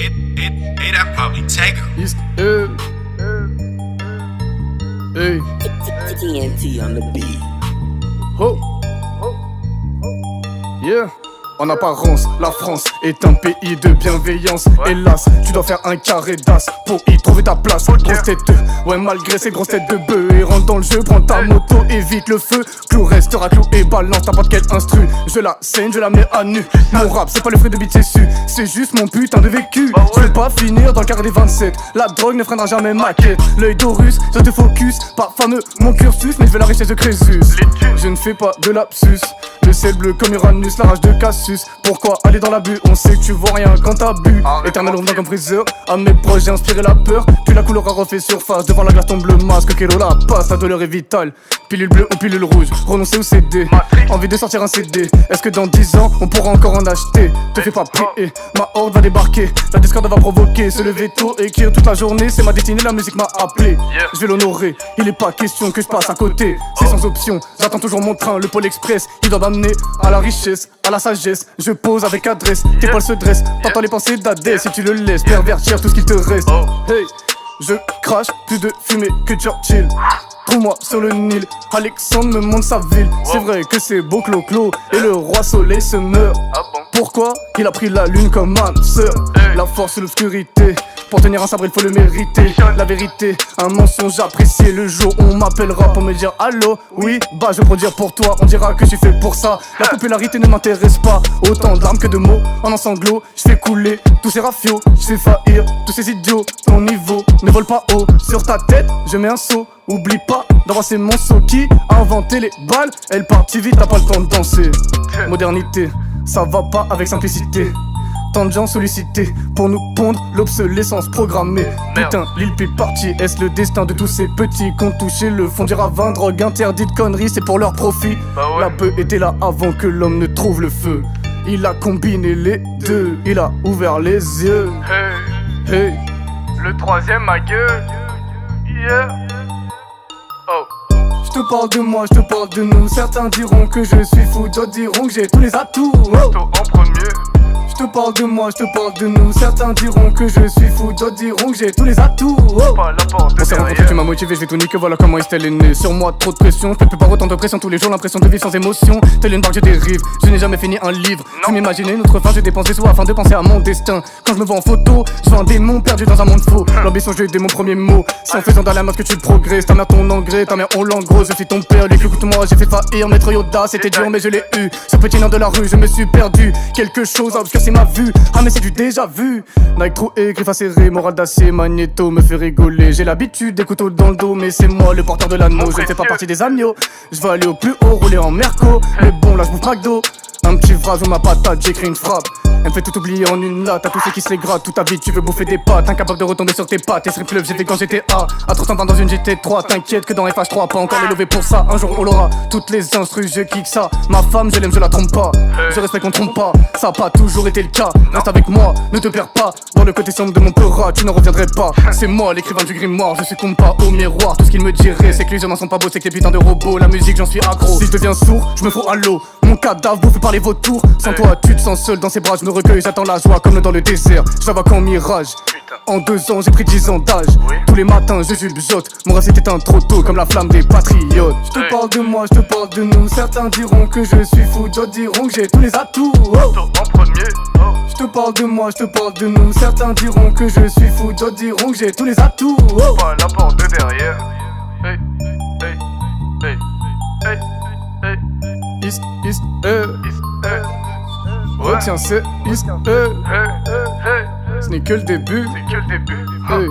Hey, that probably take him. East, hey, TNT on the beat. ho, yeah. En apparence, la France est un pays de bienveillance. Hélas, tu dois faire un carré d'as pour y trouver ta place. Grosse tête, ouais, malgré ces grosses têtes de bœuf. Et rentre dans le jeu, prends ta moto, évite le feu. Clou restera clou et balance n'importe quel instru. Je la saigne, je la mets à nu. Mon rap, c'est pas le fruit de bite, c'est su. C'est juste mon putain de vécu. Je veux pas finir dans le carré des 27. La drogue ne freinera jamais ma quête. L'œil d'Horus, je te focus. Pas fameux mon cursus, mais je veux la richesse de Crésus. Je ne fais pas de lapsus. Le ciel bleu comme Uranus, la rage de Cassius. Pourquoi aller dans l'abus? On sait que tu vois rien quand t'as bu. Éternel revenant comme Freezer. À mes proches j'ai inspiré la peur. Puis la couleur a refait surface. Devant la glace tombe le masque. Kélo la passe, la douleur est vitale. Pilule bleue ou pilule rouge, renoncer ou céder. Envie de sortir un CD. Est-ce que dans 10 ans on pourra encore en acheter? Te fais pas prier, ma horde va débarquer. La discorde va provoquer, se lever tôt, écrire toute la journée. C'est ma destinée, la musique m'a appelé. Je vais l'honorer, il est pas question que je passe à côté. C'est sans option, j'attends toujours mon train, le pôle express. Il doit m'amener à la richesse, à la sagesse. Je pose avec adresse, tes poils se dressent. T'entends les pensées d'Adès si tu le laisses pervertir tout ce qu'il te reste. Hey, je crache plus de fumée que Churchill. Trouve-moi sur le Nil, Alexandre me montre sa ville. C'est vrai que c'est beau clo-clo et le roi soleil se meurt. Pourquoi il a pris la lune comme âme sœur? La force et l'obscurité, pour tenir un sabre il faut le mériter. La vérité, un mensonge apprécié. Le jour où on m'appellera pour me dire allô, oui, bah je vais produire pour toi. On dira que je suis fait pour ça. La popularité ne m'intéresse pas. Autant d'armes que de mots, en ensanglots. Je fais couler tous ces rafios, je fais faillir tous ces idiots. Ton niveau ne vole pas haut. Sur ta tête, je mets un seau. Oublie pas d'embrasser mon seau qui a inventé les balles. Elle partit vite, t'as pas le temps de danser. Modernité, ça va pas avec simplicité. Tant de gens sollicités pour nous pondre l'obsolescence programmée. Putain, Lil Peep parti, est-ce le destin de tous ces petits qui ont touché le fond du ravin? Drogue interdite, conneries, c'est pour leur profit. La bœuf était là avant que l'homme ne trouve le feu. Il a combiné les deux, il a ouvert les yeux. Hey, Le troisième ma gueule. Yeah. Oh. je te parle de moi, je te parle de nous. Certains diront que je suis fou, d'autres diront que j'ai tous les atouts. Plutôt en premier. Je te parle de moi, je te parle de nous. Certains diront que je suis fou, d'autres diront que j'ai tous les atouts. Pas la porte On s'est rencontrés, tu derrière. m'as motivé, je vais tout niquer, voilà comment Estelle est née. Sur moi, trop de pression, je peux plus pas autant de pression tous les jours, l'impression de vivre sans émotion. Telle une barque, je dérive, je n'ai jamais fini un livre. Je m'imaginais une autre fin, je dépense des sous afin de penser à mon destin. Quand je me vois en photo, je vois un démon perdu dans un monde faux. L'ambition, je lui ai dit mon premier mot. C'est en faisant dans la masse que tu progresses. Ta mère ton engrais, ta mère on l'engros. Je suis ton père, écoute-moi, j'ai fait faillir. Maître Yoda, c'était dur, mais je l'ai eu. Ce petit nain de la rue, je me suis perdu. Quelque chose a obscurci ma vue. Ah, mais c'est du déjà vu. Nike troué, griffes acérées, morale d'acier, magnéto me fait rigoler. J'ai l'habitude des couteaux dans le dos, mais c'est moi le porteur de l'anneau. Je ne fais pas partie des agneaux. Je vais aller au plus haut, rouler en merco. Mais bon, là je bouffe McDo. Un petit phrase ou ma patate, j'écris une frappe. Elle me fait tout oublier en une latte. À tous ceux qui se les grattent toute ta vie, tu veux bouffer des pâtes. Incapable de retomber sur tes pattes. Et strip club, j'étais quand j'étais A. À 320 dans une GT3. T'inquiète que dans FH3, pas encore les lever pour ça. Un jour on l'aura. Toutes les instrus, je kick ça. Ma femme, je l'aime, je la trompe pas. Je respecte qu'on trompe pas. Ça a pas toujours été le cas. Reste avec moi, ne te perds pas. Dans le côté sombre de mon peurat, tu n'en reviendrais pas. C'est moi l'écrivain du grimoire. Je succombe pas au miroir. Tout ce qu'il me dirait, c'est que les hommes sont pas beaux, c'est que les putains de robots. La musique, j'en suis accro. Si je deviens sourd, je me fous à l'eau. Mon cadavre bouffé par les vautours. Sans toi, tu te sens seul dans ses bras. Je me recueille, j'attends la joie comme dans le désert. Je la qu'en mirage. En 2 ans, j'ai pris 10 ans d'âge. Tous les matins, je subjote. Mon rêve s'est éteint trop tôt, comme la flamme des patriotes. Je te parle de moi, je te parle de nous. Certains diront que je suis fou, d'autres diront que j'ai tous les atouts. Plutôt en premier. Oh. Je te parle de moi, je te parle de nous. Certains diront que je suis fou, d'autres diront que j'ai tous les atouts. Pas la porte de derrière. Hey, hey, hey, hey, hey. East, Hey, hey, retiens c'est East, hey, hey, hey. ce n'est que le début. C'est que le début. Hey.